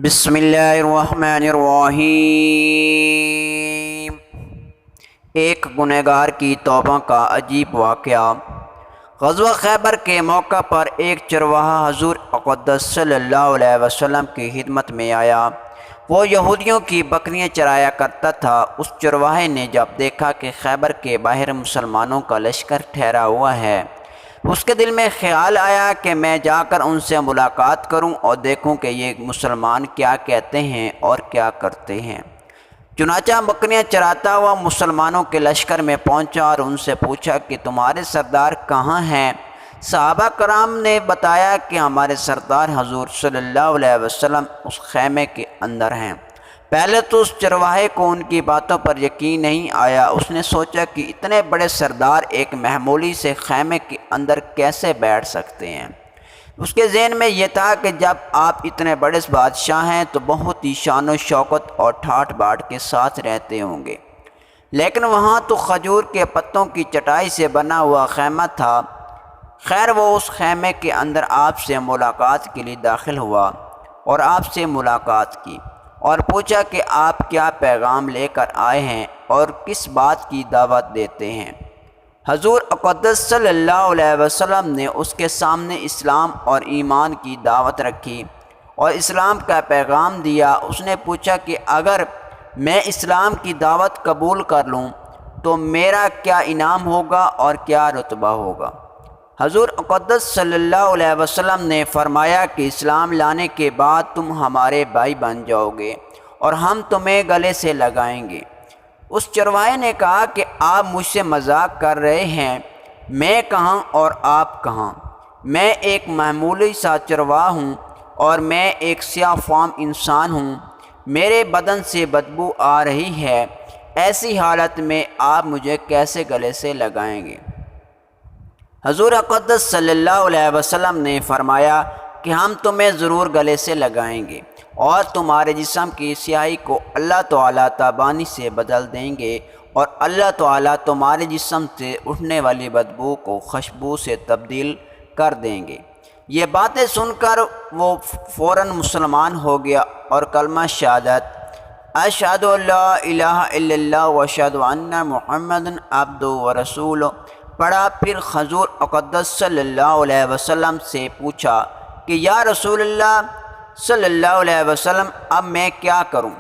بسم اللہ الرحمن الرحیم۔ ایک گنہگار کی توبہ کا عجیب واقعہ۔ غزوہ خیبر کے موقع پر ایک چرواہا حضور اقدس صلی اللہ علیہ وسلم کی خدمت میں آیا۔ وہ یہودیوں کی بکریاں چرایا کرتا تھا۔ اس چرواہے نے جب دیکھا کہ خیبر کے باہر مسلمانوں کا لشکر ٹھہرا ہوا ہے، اس کے دل میں خیال آیا کہ میں جا کر ان سے ملاقات کروں اور دیکھوں کہ یہ مسلمان کیا کہتے ہیں اور کیا کرتے ہیں۔ چنانچہ بکریاں چراتا ہوا مسلمانوں کے لشکر میں پہنچا اور ان سے پوچھا کہ تمہارے سردار کہاں ہیں؟ صحابہ کرام نے بتایا کہ ہمارے سردار حضور صلی اللہ علیہ وسلم اس خیمے کے اندر ہیں۔ پہلے تو اس چرواہے کو ان کی باتوں پر یقین نہیں آیا۔ اس نے سوچا کہ اتنے بڑے سردار ایک معمولی سے خیمے کے اندر کیسے بیٹھ سکتے ہیں۔ اس کے ذہن میں یہ تھا کہ جب آپ اتنے بڑے بادشاہ ہیں تو بہت ہی شان و شوکت اور ٹھاٹ باٹ کے ساتھ رہتے ہوں گے، لیکن وہاں تو کھجور کے پتوں کی چٹائی سے بنا ہوا خیمہ تھا۔ خیر، وہ اس خیمے کے اندر آپ سے ملاقات کے لیے داخل ہوا اور آپ سے ملاقات کی اور پوچھا کہ آپ کیا پیغام لے کر آئے ہیں اور کس بات کی دعوت دیتے ہیں۔ حضور اقدس صلی اللہ علیہ وسلم نے اس کے سامنے اسلام اور ایمان کی دعوت رکھی اور اسلام کا پیغام دیا۔ اس نے پوچھا کہ اگر میں اسلام کی دعوت قبول کر لوں تو میرا کیا انعام ہوگا اور کیا رتبہ ہوگا؟ حضور اقدس صلی اللہ علیہ وسلم نے فرمایا کہ اسلام لانے کے بعد تم ہمارے بھائی بن جاؤ گے اور ہم تمہیں گلے سے لگائیں گے۔ اس چرواہے نے کہا کہ آپ مجھ سے مذاق کر رہے ہیں، میں کہاں اور آپ کہاں؟ میں ایک معمولی سا چرواہا ہوں اور میں ایک سیاہ فام انسان ہوں، میرے بدن سے بدبو آ رہی ہے، ایسی حالت میں آپ مجھے کیسے گلے سے لگائیں گے؟ حضور اقدس صلی اللہ علیہ وسلم نے فرمایا کہ ہم تمہیں ضرور گلے سے لگائیں گے اور تمہارے جسم کی سیاہی کو اللہ تعالیٰ تابانی سے بدل دیں گے اور اللہ تعالیٰ تمہارے جسم سے اٹھنے والی بدبو کو خوشبو سے تبدیل کر دیں گے۔ یہ باتیں سن کر وہ فوراً مسلمان ہو گیا اور کلمہ شہادت اشہد ان لا الہ الا اللہ واشہد ان محمد عبدہ ورسولہ پڑھا۔ پھر حضور اقدس صلی اللہ علیہ وسلم سے پوچھا کہ یا رسول اللہ صلی اللہ علیہ وسلم، اب میں کیا کروں؟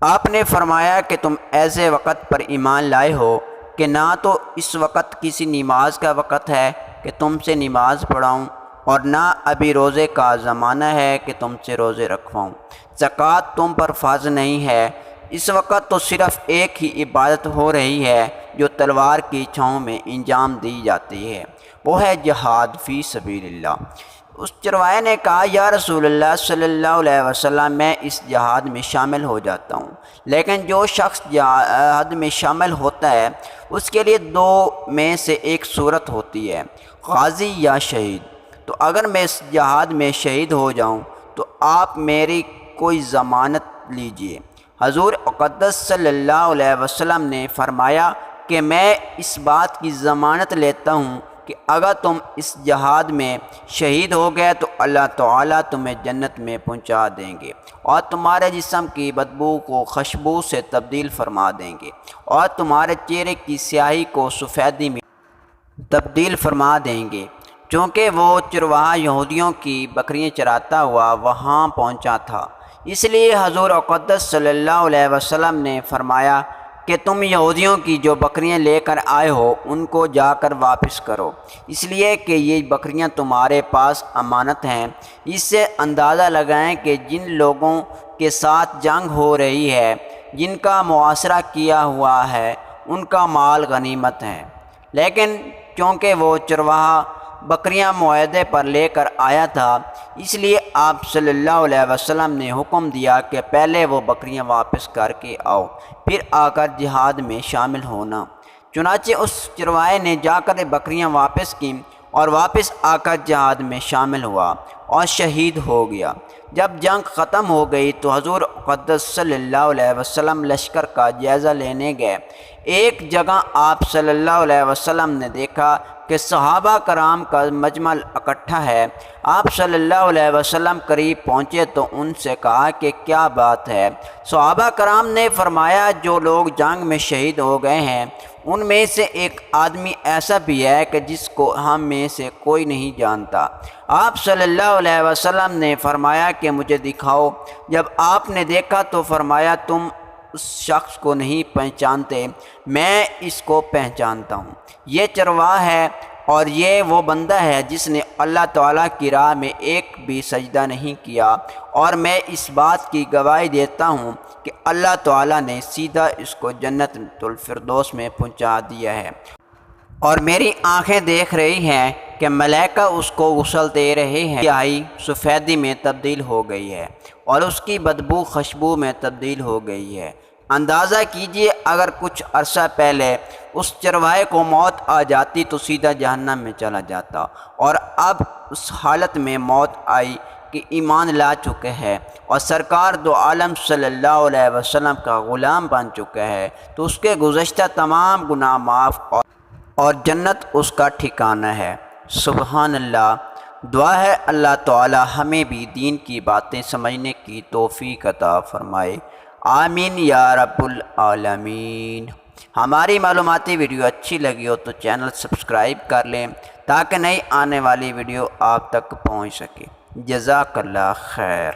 آپ نے فرمایا کہ تم ایسے وقت پر ایمان لائے ہو کہ نہ تو اس وقت کسی نماز کا وقت ہے کہ تم سے نماز پڑھاؤں اور نہ ابھی روزے کا زمانہ ہے کہ تم سے روزے رکھواؤں، زکوٰۃ تم پر فرض نہیں ہے، اس وقت تو صرف ایک ہی عبادت ہو رہی ہے جو تلوار کی چھاؤں میں انجام دی جاتی ہے، وہ ہے جہاد فی سبیل اللہ۔ اس چرواہے نے کہا یا رسول اللہ صلی اللہ علیہ وسلم، میں اس جہاد میں شامل ہو جاتا ہوں، لیکن جو شخص جہاد میں شامل ہوتا ہے اس کے لیے دو میں سے ایک صورت ہوتی ہے، غازی یا شہید۔ تو اگر میں اس جہاد میں شہید ہو جاؤں تو آپ میری کوئی ضمانت لیجئے۔ حضور اقدس صلی اللہ علیہ وسلم نے فرمایا کہ میں اس بات کی ضمانت لیتا ہوں کہ اگر تم اس جہاد میں شہید ہو گئے تو اللہ تعالیٰ تمہیں جنت میں پہنچا دیں گے اور تمہارے جسم کی بدبو کو خوشبو سے تبدیل فرما دیں گے اور تمہارے چہرے کی سیاہی کو سفیدی میں تبدیل فرما دیں گے۔ چونکہ وہ چرواہا یہودیوں کی بکریاں چراتا ہوا وہاں پہنچا تھا، اس لیے حضور اقدس صلی اللہ علیہ وسلم نے فرمایا کہ تم یہودیوں کی جو بکریاں لے کر آئے ہو ان کو جا کر واپس کرو، اس لیے کہ یہ بکریاں تمہارے پاس امانت ہیں۔ اس سے اندازہ لگائیں کہ جن لوگوں کے ساتھ جنگ ہو رہی ہے، جن کا محاصرہ کیا ہوا ہے، ان کا مال غنیمت ہے، لیکن چونکہ وہ چرواہا بکریاں معاہدے پر لے کر آیا تھا، اس لیے آپ صلی اللہ علیہ وسلم نے حکم دیا کہ پہلے وہ بکریاں واپس کر کے آؤ، پھر آ کر جہاد میں شامل ہونا۔ چنانچہ اس چرواہے نے جا کر بکریاں واپس کیں اور واپس آ کر جہاد میں شامل ہوا اور شہید ہو گیا۔ جب جنگ ختم ہو گئی تو حضور اقدس صلی اللہ علیہ وسلم لشکر کا جائزہ لینے گئے۔ ایک جگہ آپ صلی اللہ علیہ وسلم نے دیکھا کہ صحابہ کرام کا مجمع اکٹھا ہے۔ آپ صلی اللہ علیہ وسلم قریب پہنچے تو ان سے کہا کہ کیا بات ہے؟ صحابہ کرام نے فرمایا جو لوگ جنگ میں شہید ہو گئے ہیں ان میں سے ایک آدمی ایسا بھی ہے کہ جس کو ہم میں سے کوئی نہیں جانتا۔ آپ صلی اللہ علیہ وسلم نے فرمایا کہ مجھے دکھاؤ۔ جب آپ نے دیکھا تو فرمایا تم اس شخص کو نہیں پہچانتے، میں اس کو پہچانتا ہوں، یہ چرواہ ہے اور یہ وہ بندہ ہے جس نے اللہ تعالیٰ کی راہ میں ایک بھی سجدہ نہیں کیا، اور میں اس بات کی گواہی دیتا ہوں کہ اللہ تعالیٰ نے سیدھا اس کو جنت الفردوس میں پہنچا دیا ہے، اور میری آنکھیں دیکھ رہی ہیں کہ ملائکہ اس کو غسل دے رہے ہیں، سیاہی سفیدی میں تبدیل ہو گئی ہے اور اس کی بدبو خوشبو میں تبدیل ہو گئی ہے۔ اندازہ کیجئے اگر کچھ عرصہ پہلے اس چرواہے کو موت آ جاتی تو سیدھا جہنم میں چلا جاتا، اور اب اس حالت میں موت آئی کہ ایمان لا چکے ہے اور سرکار دو عالم صلی اللہ علیہ وسلم کا غلام بن چکا ہے، تو اس کے گزشتہ تمام گناہ معاف اور جنت اس کا ٹھکانہ ہے۔ سبحان اللہ۔ دعا ہے اللہ تعالی ہمیں بھی دین کی باتیں سمجھنے کی توفیق عطا فرمائے، آمین یا رب العالمین۔ ہماری معلوماتی ویڈیو اچھی لگی ہو تو چینل سبسکرائب کر لیں تاکہ نئی آنے والی ویڈیو آپ تک پہنچ سکے۔ جزاک اللہ خیر۔